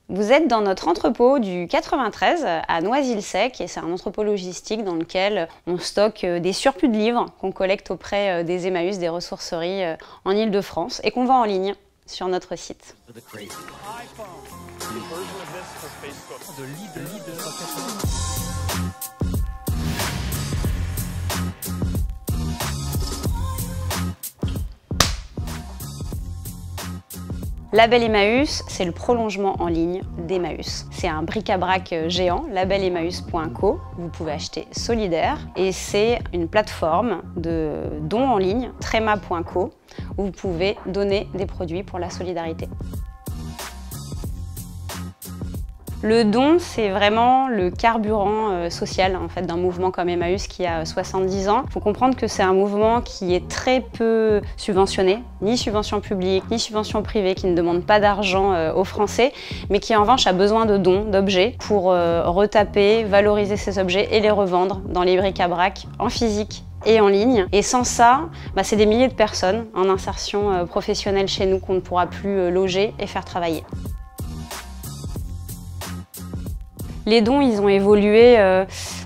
Vous êtes dans notre entrepôt du 93 à Noisy-le-Sec et c'est un entrepôt logistique dans lequel on stocke des surplus de livres qu'on collecte auprès des Emmaüs, des ressourceries en Île-de-France et qu'on vend en ligne sur notre site. Label Emmaüs, c'est le prolongement en ligne d'Emmaüs. C'est un bric-à-brac géant, labelemmaüs.co. Vous pouvez acheter solidaire et c'est une plateforme de dons en ligne, trema.co, où vous pouvez donner des produits pour la solidarité. Le don, c'est vraiment le carburant social en fait, d'un mouvement comme Emmaüs qui a 70 ans. Il faut comprendre que c'est un mouvement qui est très peu subventionné, ni subvention publique, ni subvention privée, qui ne demande pas d'argent aux Français, mais qui en revanche a besoin de dons, d'objets, pour retaper, valoriser ces objets et les revendre dans les bric-à-brac en physique et en ligne. Et sans ça, c'est des milliers de personnes en insertion professionnelle chez nous qu'on ne pourra plus loger et faire travailler. Les dons, ils ont évolué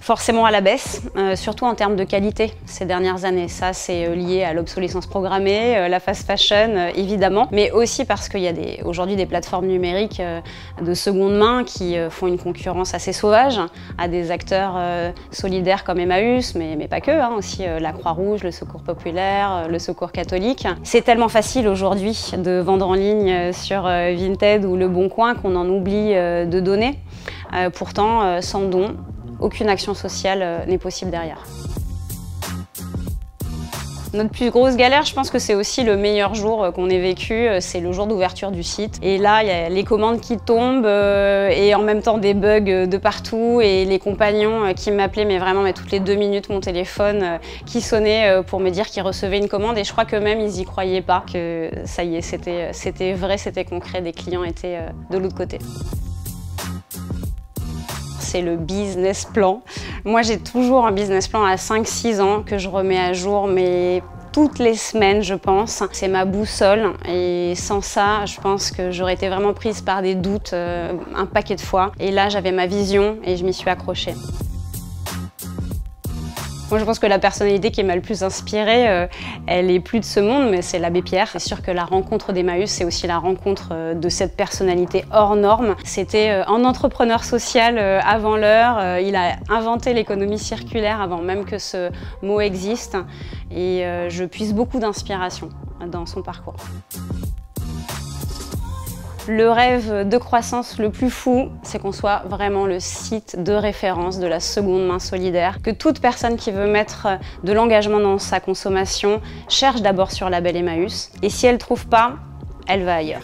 forcément à la baisse, surtout en termes de qualité ces dernières années. Ça, c'est lié à l'obsolescence programmée, la fast fashion, évidemment, mais aussi parce qu'il y a aujourd'hui des plateformes numériques de seconde main qui font une concurrence assez sauvage à des acteurs solidaires comme Emmaüs, mais pas que, aussi la Croix-Rouge, le Secours populaire, le Secours catholique. C'est tellement facile aujourd'hui de vendre en ligne sur Vinted ou Le Bon Coin qu'on en oublie de donner. Pourtant, sans don, aucune action sociale n'est possible derrière. Notre plus grosse galère, je pense que c'est aussi le meilleur jour qu'on ait vécu, c'est le jour d'ouverture du site. Et là, il y a les commandes qui tombent et en même temps des bugs de partout et les compagnons qui m'appelaient, mais toutes les 2 minutes, mon téléphone qui sonnait pour me dire qu'ils recevaient une commande et je crois qu'eux-mêmes, ils n'y croyaient pas que ça y est, c'était vrai, c'était concret, des clients étaient de l'autre côté. C'est le business plan. Moi, j'ai toujours un business plan à 5-6 ans que je remets à jour, mais toutes les semaines, je pense. C'est ma boussole et sans ça, je pense que j'aurais été vraiment prise par des doutes un paquet de fois. Et là, j'avais ma vision et je m'y suis accrochée. Moi, je pense que la personnalité qui m'a le plus inspirée, elle est plus de ce monde, mais c'est l'abbé Pierre. C'est sûr que la rencontre d'Emmaüs, c'est aussi la rencontre de cette personnalité hors norme. C'était un entrepreneur social avant l'heure. Il a inventé l'économie circulaire avant même que ce mot existe. Et je puise beaucoup d'inspiration dans son parcours. Le rêve de croissance le plus fou, c'est qu'on soit vraiment le site de référence de la seconde main solidaire, que toute personne qui veut mettre de l'engagement dans sa consommation cherche d'abord sur Label Emmaüs, et si elle ne trouve pas, elle va ailleurs.